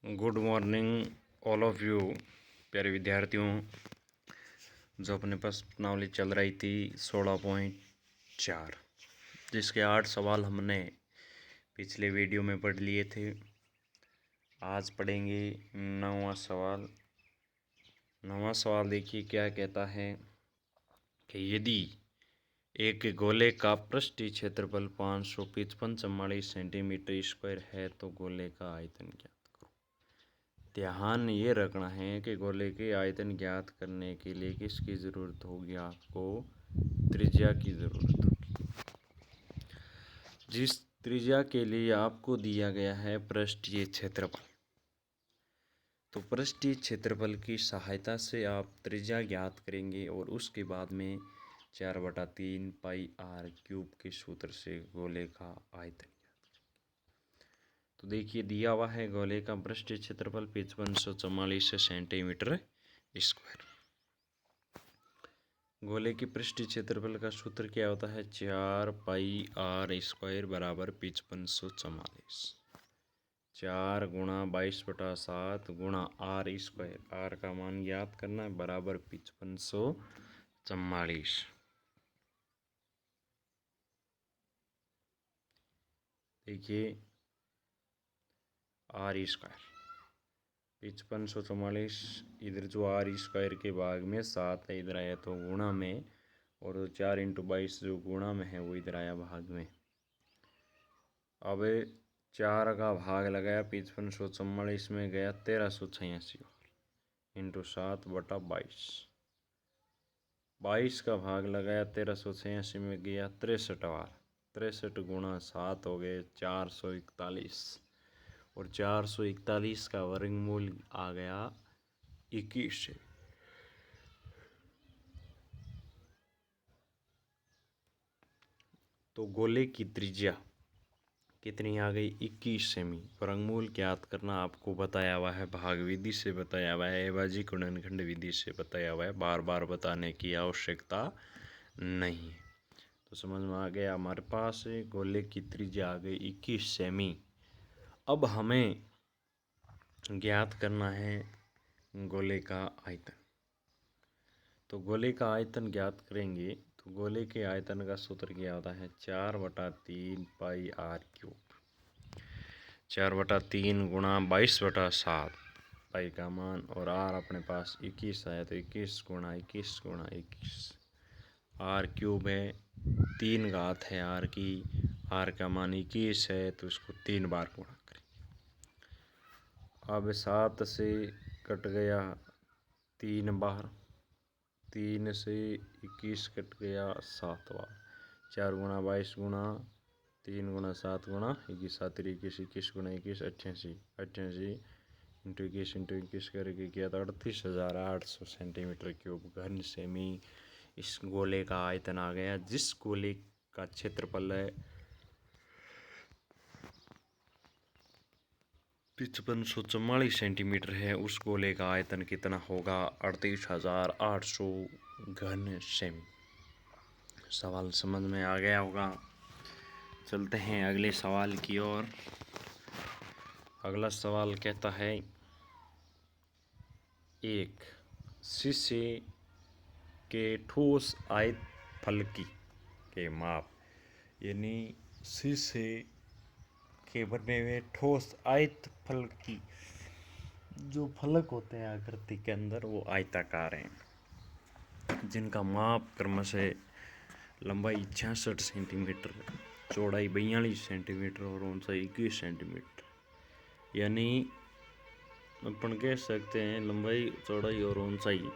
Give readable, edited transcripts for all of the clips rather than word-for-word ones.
Good morning all of you प्यारे विद्यार्थियों। जो अपने पास प्रश्नावली चल रही थी 16.4, जिसके 8 सवाल हमने पिछले वीडियो में पढ़ लिए थे। आज पढ़ेंगे 9वां सवाल। 9वां सवाल देखिए क्या कहता है कि यदि एक गोले का पृष्ठीय क्षेत्रफल 555 सेंटीमीटर स्क्वायर है तो गोले का आयतन ज्ञात करो। ध्यान ये रखना है कि गोले के आयतन ज्ञात करने के लिए किसकी ज़रूरत होगी? आपको त्रिज्या की ज़रूरत होगी, जिस त्रिज्या के लिए आपको दिया गया है पृष्ठीय क्षेत्रफल। तो पृष्ठीय क्षेत्रफल की सहायता से आप त्रिज्या ज्ञात करेंगे और उसके बाद में 4/3 पाई आर क्यूब के सूत्र से गोले का आयतन ज्ञात करेंगे। तो देखिए दिया हुआ है गोले का पृष्ठीय क्षेत्रफल 5544 सेंटीमीटर स्क्वायर। गोले की पृष्ठीय क्षेत्रफल का सूत्र क्या होता है? 4 पाई आर स्क्वायर बराबर 5544। 4 गुणा 22/7 गुणा आर स्क्वायर। आर का मान ज्ञात करना है बराबर 5544। देखिए आर स्क्वायर 5544, इधर जो आर स्क्वायर के भाग में 7 है इधर आया तो गुणा में, और 4 × 22 जो गुणा में है वो इधर आया भाग में। अब 4 का भाग लगाया 5544 में गया 1386 इंटू 7/22। 22 का भाग लगाया 1386 में गया 63 बार। 63 गुणा 7 हो गए 441, और 441 का वर्गमूल आ गया 21 से। तो गोले की त्रिज्या कितनी आ गई? 21 सेमी। वर्गमूल ज्ञात करना आपको बताया हुआ है, भाग विधि से बताया हुआ है, एबाजी गुणनखंड विधि से बताया हुआ है, बार बार बताने की आवश्यकता नहीं है। तो समझ में आ गया हमारे पास गोले की त्रिज्या आ गई 21 सेमी। अब हमें ज्ञात करना है गोले का आयतन। तो गोले का आयतन ज्ञात करेंगे तो गोले के आयतन का सूत्र क्या होता है? 4/3 पाई आर क्यूब। 4/3 गुणा 22/7 पाई का मान, और आर अपने पास 21 है तो 21 गुणा 21 गुणा 21। आर क्यूब है, 3 घात है आर की, आर का मान 21 है तो इसको 3 बार गुणा करें। अब 7 से कट गया 3 बार, 3 से 21 कट गया 7 बार। 4 गुणा 22 गुणा 3 गुणा 7 गुणा 21, 7 21, 21 गुणा 21 88। 88 इंटू 21 करके किया तो 38,800 सेंटीमीटर क्यूब घन सेमी इस गोले का आयतन आ गया। जिस गोले का क्षेत्रफल है 5544 सेंटीमीटर है, उस गोले का आयतन कितना होगा? 38,800 घन सेमी। सवाल समझ में आ गया होगा। चलते हैं अगले सवाल की ओर। अगला सवाल कहता है एक शीशे के ठोस आयत फलकी के माप, यानी शीशे के बने हुए ठोस आयत फलकी, जो फलक होते हैं आकृति के अंदर वो आयताकार हैं, जिनका माप क्रमशः लंबाई 66 सेंटीमीटर, चौड़ाई 42 सेंटीमीटर और ऊंचाई 21 सेंटीमीटर। यानी अपन कह सकते हैं लंबाई चौड़ाई और ऊंचाई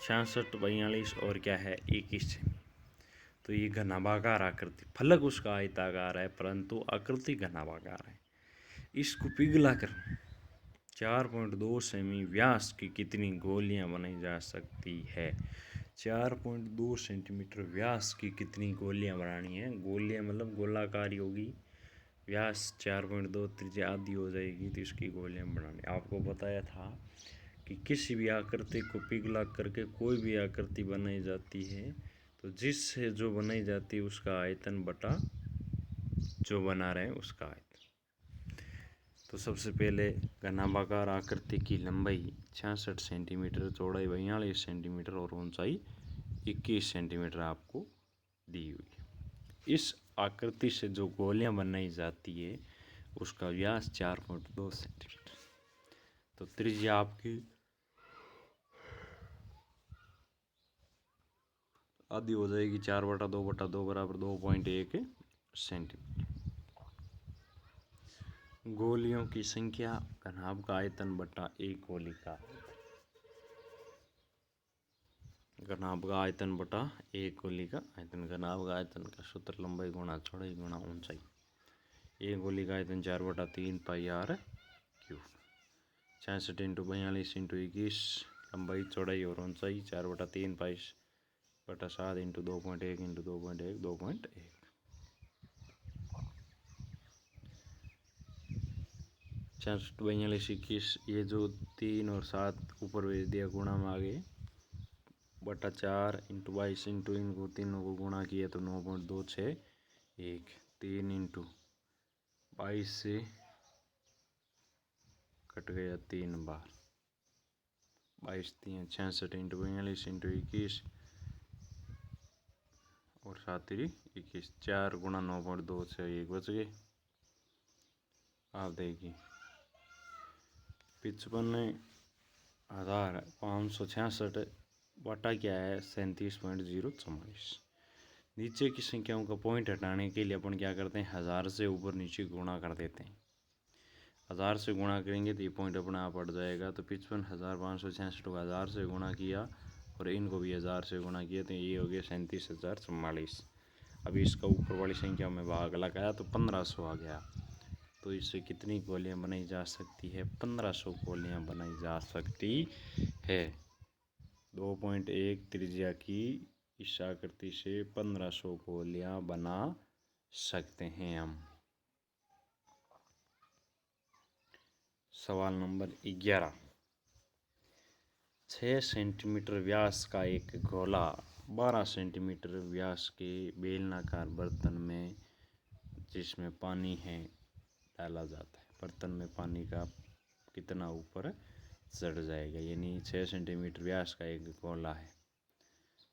66 42 और क्या है 21 सेमी। तो ये घनाभागार आकृति, फलक उसका आयताकार है परंतु आकृति घनाभागार है। इसको पिघला कर 4.2 सेमी व्यास की कितनी गोलियां बनाई जा सकती है? 4.2 सेंटीमीटर व्यास की कितनी गोलियां बनानी है? गोलियां मतलब गोलाकारी होगी, व्यास 4.2, त्रिज्या आधी हो जाएगी तो इसकी गोलियां बनानी। आपको बताया था कि किसी भी आकृति को पिघला करके कोई भी आकृति बनाई जाती है तो जिससे जो बनाई जाती है उसका आयतन बटा जो बना रहे उसका आयतन। तो सबसे पहले घनाभागार आकृति की लंबाई 66 सेंटीमीटर, चौड़ाई 42 सेंटीमीटर और ऊंचाई 21 सेंटीमीटर आपको दी हुई है। इस आकृति से जो गोलियां बनाई जाती है उसका व्यास 4.2 सेंटीमीटर। तो त्रिज्या आपकी आधी हो जाएगी 4/2/2 बराबर 2.1 सेंटीमीटर। गोलियों की संख्या घनाभ का आयतन बटा एक गोली का घनाभ का आयतन बटा एक गोली का आयतन। घनाभ का आयतन का सूत्र लंबाई गुणा चौड़ाई गुणा ऊंचाई। एक गोली का आयतन 4/3 पाई आर क्यूब। 66 इंटू 42 इंटू 21 लंबाई चौड़ाई और ऊंचाई 4/3 पाई बटा 7 इंटू 2.1 इंटू 2.1 2.1। 66 42 21 ये जो 3 और 7 ऊपर भेज दिया गुणा में आ गए बटा 4 इंटू 22 इंटू इनको तीनों को गुणा किया तो 9.261। 3 इंटू 22 से कट गया 3 बार 22 3 66 इंटू 42 इंटू 21 और 7 21 4 गुणा 9.261 बच गए। आप देखिए 55,566 बटा क्या है 37.044। नीचे की संख्याओं का पॉइंट हटाने के लिए अपन क्या करते हैं 1000 से ऊपर नीचे गुणा कर देते हैं। 1000 से गुणा करेंगे तो ये पॉइंट अपने आप हट जाएगा। तो 55,566 को 1000 से गुणा किया और इनको भी 1000 से गुणा किया तो ये हो गया 37,044। अभी इसका ऊपर वाली संख्या में भाग लगाया तो 1500 आ गया। तो इससे कितनी गोलियां बनाई जा सकती है 1500 गोलियां बनाई जा सकती है। 2.1 त्रिज्या की इस आकृति से 1500 गोलियां बना सकते हैं हम। सवाल नंबर 11। 6 सेंटीमीटर व्यास का एक गोला 12 सेंटीमीटर व्यास के बेलनाकार बर्तन में जिसमें पानी है डाला जाता है। बर्तन में पानी का कितना ऊपर चढ़ जाएगा, यानी 6 सेंटीमीटर व्यास का एक गोला है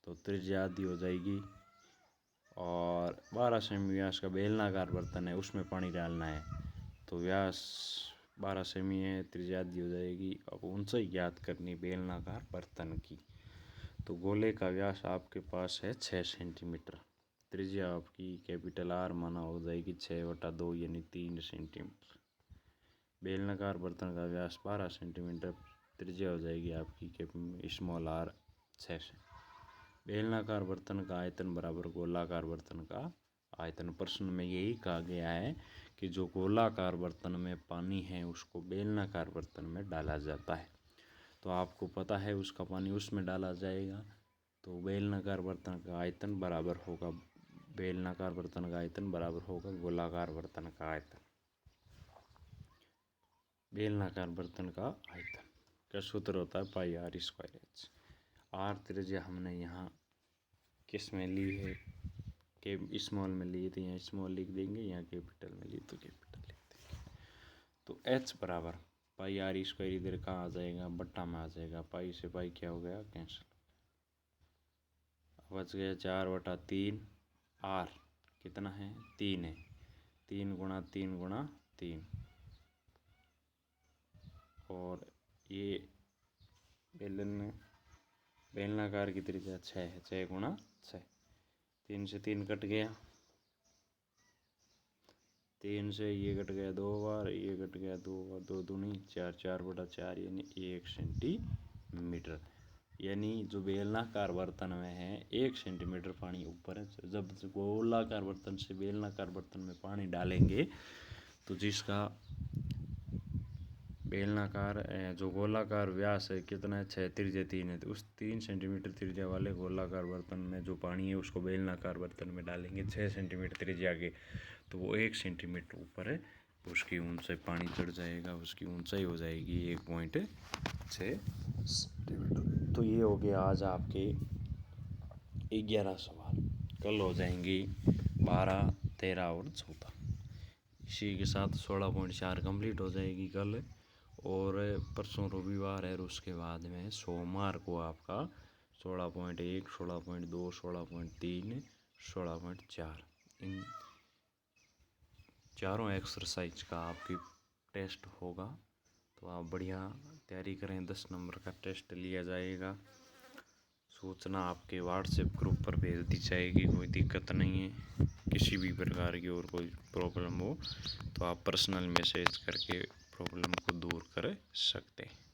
तो त्रिज्या आधी हो जाएगी और 12 सेमी व्यास का बेलनाकार बर्तन है उसमें पानी डालना है तो व्यास 12 सेमी है, त्रिज्या आधी हो जाएगी। अब ऊंचाई ज्ञात करनी बेलनाकार बर्तन की। तो गोले का व्यास आपके पास है 6 सेंटीमीटर, त्रिज्या आपकी कैपिटल आर माना हो जाएगी 6/2 यानी 3 सेंटीमीटर। बेलनाकार बर्तन का व्यास 12 सेंटीमीटर, त्रिज्या हो जाएगी आपकी स्मॉल आर 6 से। बेलनाकार बर्तन का आयतन बराबर गोलाकार बर्तन का आयतन। प्रश्न में यही कहा गया है कि जो गोलाकार बर्तन में पानी है उसको बेलनाकार बर्तन में डाला जाता है। तो आपको पता है उसका पानी उसमें डाला जाएगा तो बेलनाकार बर्तन का आयतन बराबर होगा गोलाकार बर्तन का आयतन। बेलनाकार बर्तन का आयतन का सूत्र होता है पाई आर स्क्वायर एच। आर त्रिज्या हमने यहाँ किस में ली है के स्मॉल में लिए तो यहाँ स्मॉल लिख देंगे, यहाँ कैपिटल में लिए तो कैपिटल लिख देंगे। तो एच बराबर पाई आर स्क्वायर इधर कहाँ आ जाएगा बट्टा में आ जाएगा। पाई से पाई क्या हो गया कैंसिल, बच गया 4/3। आर कितना है 3 है, 3 गुणा 3 गुणा 3 और ये बेलनाकार की त्रिज्या 6 है, 6 गुणा 6। 3 से 3 कट गया, 3 से ये कट गया 2 बार, ये कट गया 2 बार, 2 दूनी 4, 4/4 यानी 1 सेंटीमीटर। यानी जो बेलनाकार बर्तन में है 1 सेंटीमीटर पानी ऊपर है। जब गोलाकार बर्तन से बेलनाकार बर्तन में पानी डालेंगे तो जिसका बेलनाकार जो गोलाकार व्यास है कितना है 6, त्रिज्या 3 है तो उस 3 सेंटीमीटर त्रिज्या वाले गोलाकार बर्तन में जो पानी है उसको बेलनाकार बर्तन में डालेंगे 6 सेंटीमीटर त्रिज्या के तो वो 1 सेंटीमीटर ऊपर है, उसकी ऊंचाई पानी चढ़ जाएगा, उसकी ऊंचाई हो जाएगी 1.6 सेंटीमीटर। तो ये हो गया आज आपके 11 सवाल। कल हो जाएंगी 12, 13 और 14। इसी के साथ 16.4 कंप्लीट हो जाएगी कल। और परसों रविवार है और उसके बाद में सोमवार को आपका 16.1, 16.2, 16.3, 16.4 इन चारों एक्सरसाइज का आपकी टेस्ट होगा। तो आप बढ़िया तैयारी करें। 10 नंबर का टेस्ट लिया जाएगा। सूचना आपके व्हाट्सएप ग्रुप पर भेज दी जाएगी। कोई दिक्कत नहीं है। किसी भी प्रकार की और कोई प्रॉब्लम हो तो आप पर्सनल मैसेज करके प्रॉब्लम को दूर कर सकते हैं।